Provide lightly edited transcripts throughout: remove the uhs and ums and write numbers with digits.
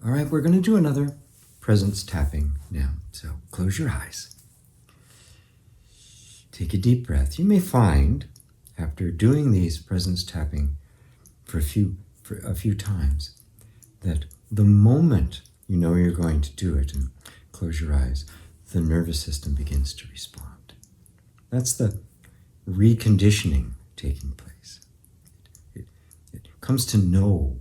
All right, we're going to do another presence tapping now. So close your eyes. Take a deep breath. You may find, after doing these presence tapping for a few times, that the moment you know you're going to do it and close your eyes, the nervous system begins to respond. That's the reconditioning taking place. It comes to know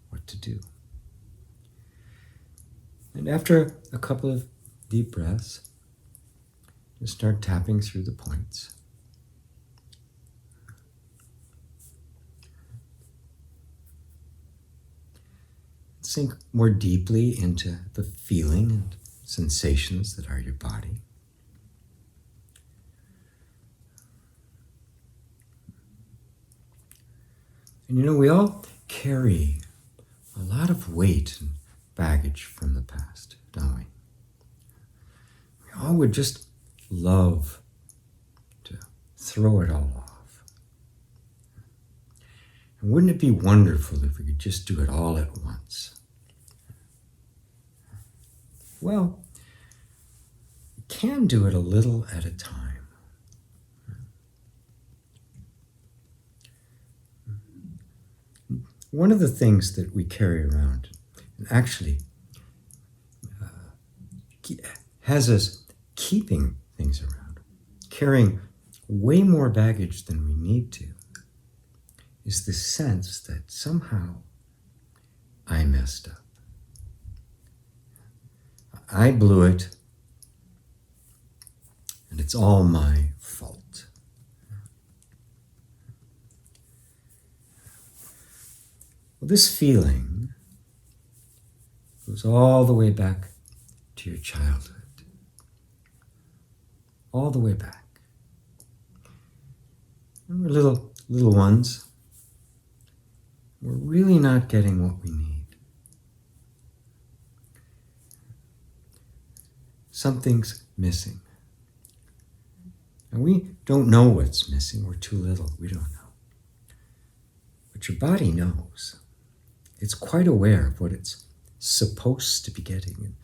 what to do. And after a couple of deep breaths, just start tapping through the points. Sink more deeply into the feeling and sensations that are your body. And you know, we all carry a lot of weight and baggage from the past, don't we? We all would just love to throw it all off. And wouldn't it be wonderful if we could just do it all at once? Well, you can do it a little at a time. One of the things that we carry around, and actually has us keeping things around, carrying way more baggage than we need to, is the sense that somehow I messed up. I blew it, and it's all my fault. Well, this feeling goes all the way back to your childhood. All the way back. When we're little ones, we're really not getting what we need. Something's missing. And we don't know what's missing. We're too little. We don't know. But your body knows. It's quite aware of what it's supposed to be getting. And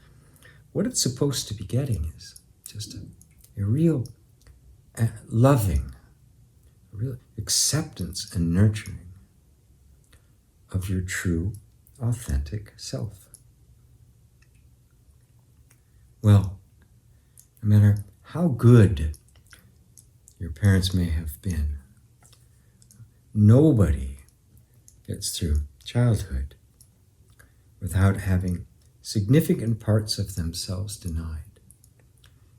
what it's supposed to be getting is just a real loving, a real acceptance and nurturing of your true, authentic self. Well, no matter how good your parents may have been, nobody gets through childhood without having significant parts of themselves denied.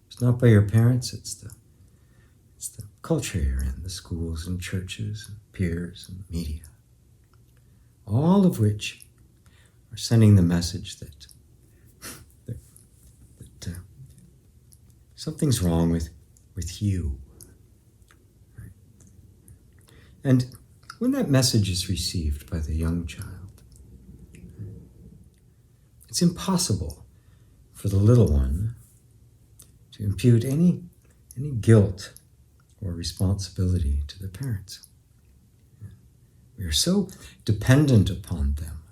It's not by your parents, it's the culture you're in, the schools and churches and peers and media, all of which are sending the message that something's wrong with you. Right? And when that message is received by the young child, it's impossible for the little one to impute any guilt or responsibility to the parents. We are so dependent upon them.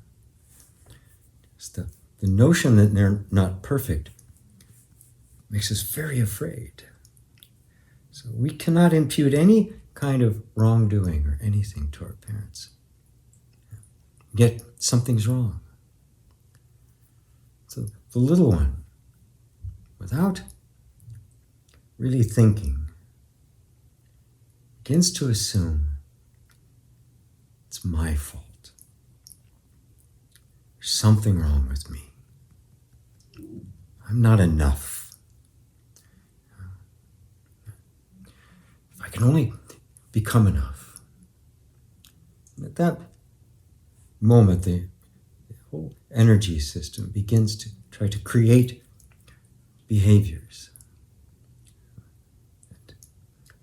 It's the notion that they're not perfect makes us very afraid. So we cannot impute any kind of wrongdoing or anything to our parents. Yet something's wrong. So the little one, without really thinking, begins to assume it's my fault. There's something wrong with me. I'm not enough. If I can only become enough. And at that moment, the whole energy system begins to try to create behaviors,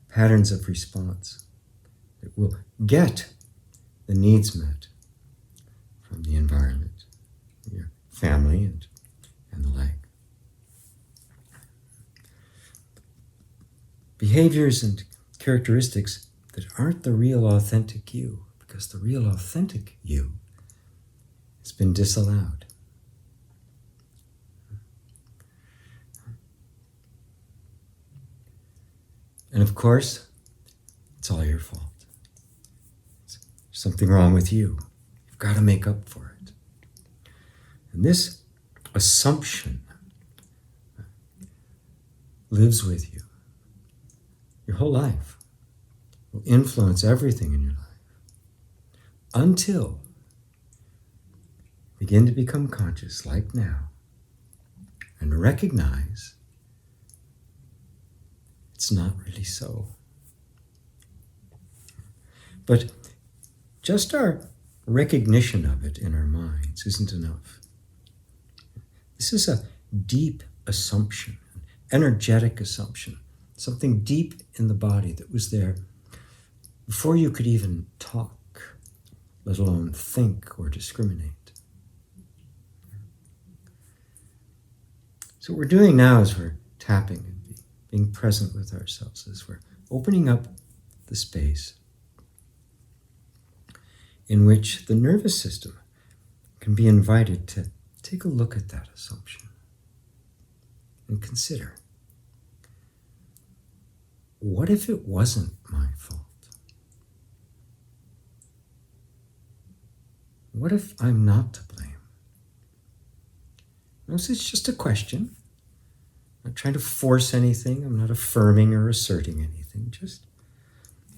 patterns of response that will get the needs met from the environment, your family and the like. Behaviors and characteristics that aren't the real authentic you, because the real authentic you has been disallowed. And of course, it's all your fault. There's something wrong with you. You've got to make up for it. And this assumption lives with you. Your whole life will influence everything in your life until you begin to become conscious, like now, and recognize it's not really so. But just our recognition of it in our minds isn't enough. This is a deep assumption, an energetic assumption, something deep in the body that was there before you could even talk, let alone think or discriminate. So what we're doing now is we're tapping and being present with ourselves as we're opening up the space in which the nervous system can be invited to take a look at that assumption and consider, what if it wasn't my fault? What if I'm not to blame? Notice it's just a question. I'm not trying to force anything. I'm not affirming or asserting anything. Just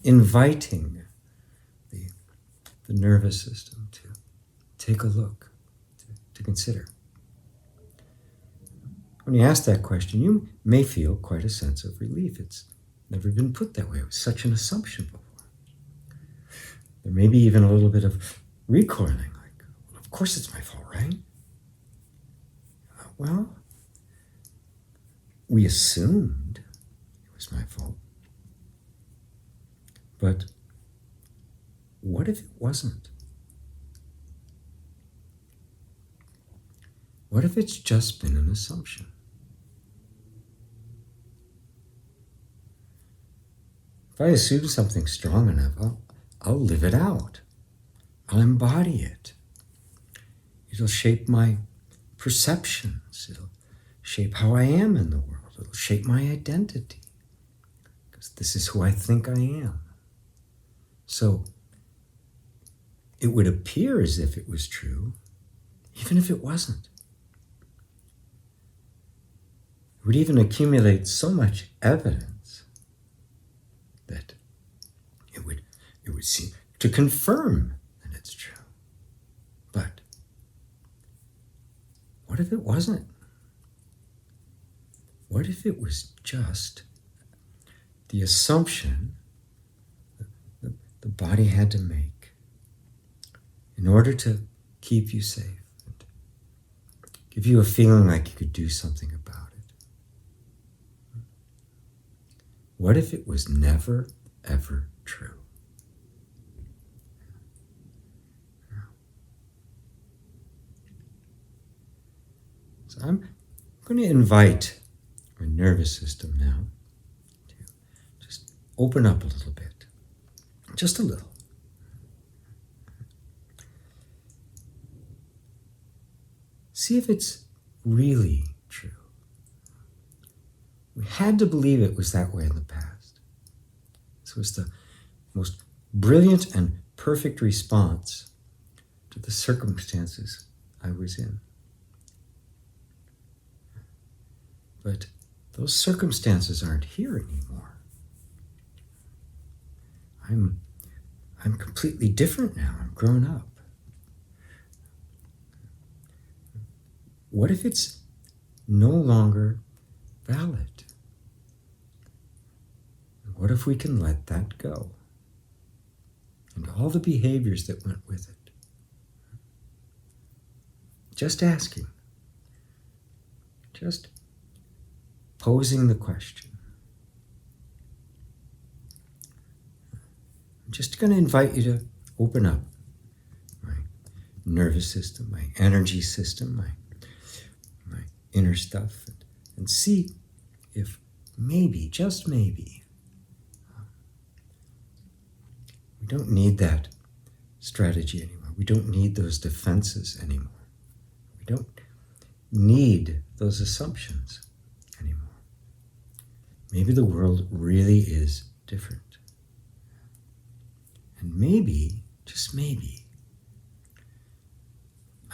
inviting the nervous system to take a look, to consider. When you ask that question, you may feel quite a sense of relief. It's never been put that way. It was such an assumption before. There may be even a little bit of recoiling, like, well, of course it's my fault, right? Well, we assumed it was my fault. But what if it wasn't? What if it's just been an assumption? If I assume something strong enough, I'll live it out. I'll embody it. It'll shape my perceptions. It'll shape how I am in the world. It'll shape my identity. Because this is who I think I am. So it would appear as if it was true, even if it wasn't. It would even accumulate so much evidence that it would seem to confirm that it's true. But what if it wasn't? What if it was just the assumption that the body had to make in order to keep you safe and give you a feeling like you could do something about it? What if it was never, ever true? So I'm going to invite our nervous system now to just open up a little bit, just a little. See if it's really true. We had to believe it was that way in the past. This was the most brilliant and perfect response to the circumstances I was in. But those circumstances aren't here anymore. I'm completely different now. I'm grown up. What if it's no longer valid? What if we can let that go? And all the behaviors that went with it. Just asking. Just posing the question. I'm just going to invite you to open up my nervous system, my energy system, my inner stuff, and see if maybe, just maybe, we don't need that strategy anymore. We don't need those defenses anymore. We don't need those assumptions anymore. maybe the world really is different. And maybe, just maybe,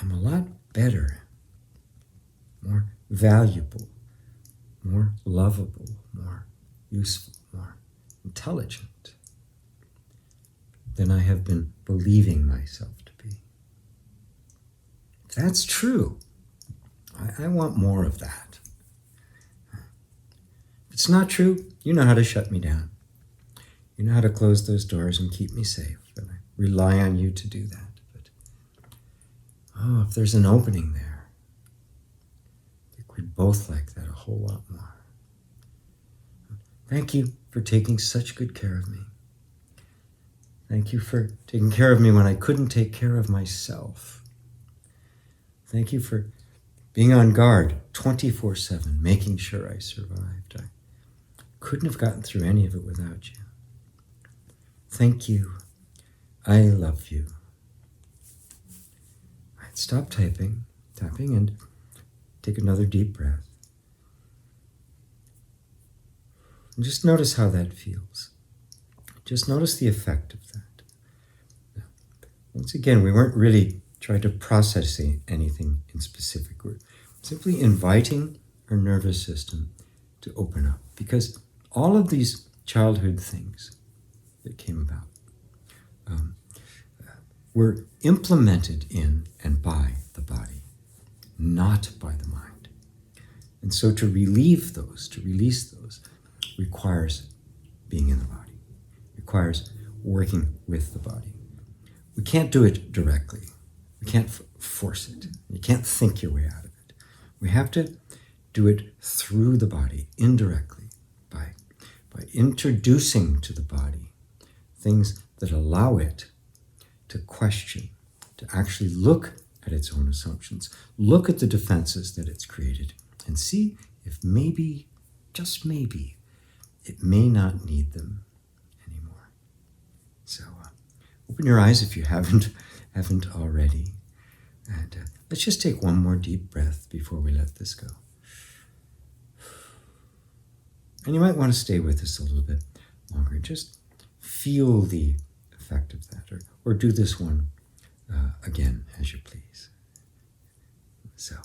I'm a lot better, more valuable, more lovable, more useful, more intelligent than I have been believing myself to be. If that's true, I want more of that. If it's not true, you know how to shut me down. You know how to close those doors and keep me safe. And I rely on you to do that. But, if there's an opening there, I think we'd both like that a whole lot more. Thank you for taking such good care of me. Thank you for taking care of me when I couldn't take care of myself. Thank you for being on guard 24/7, making sure I survived. I couldn't have gotten through any of it without you. Thank you. I love you. All right, stop tapping, and take another deep breath. And just notice how that feels. Just notice the effect of that. Now, once again, we weren't really trying to process anything in specific. We're simply inviting our nervous system to open up. Because all of these childhood things that came about were implemented in and by the body, not by the mind. And so to relieve those, to release those, requires being in the body, requires working with the body. We can't do it directly. We can't force it. You can't think your way out of it. We have to do it through the body, indirectly, by introducing to the body things that allow it to question, to actually look at its own assumptions, look at the defenses that it's created, and see if maybe, just maybe, it may not need them anymore. So open your eyes if you haven't already. And let's just take one more deep breath before we let this go. And you might want to stay with us a little bit longer. Just feel the effect of that, or do this one again as you please. So,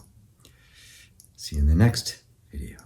see you in the next video.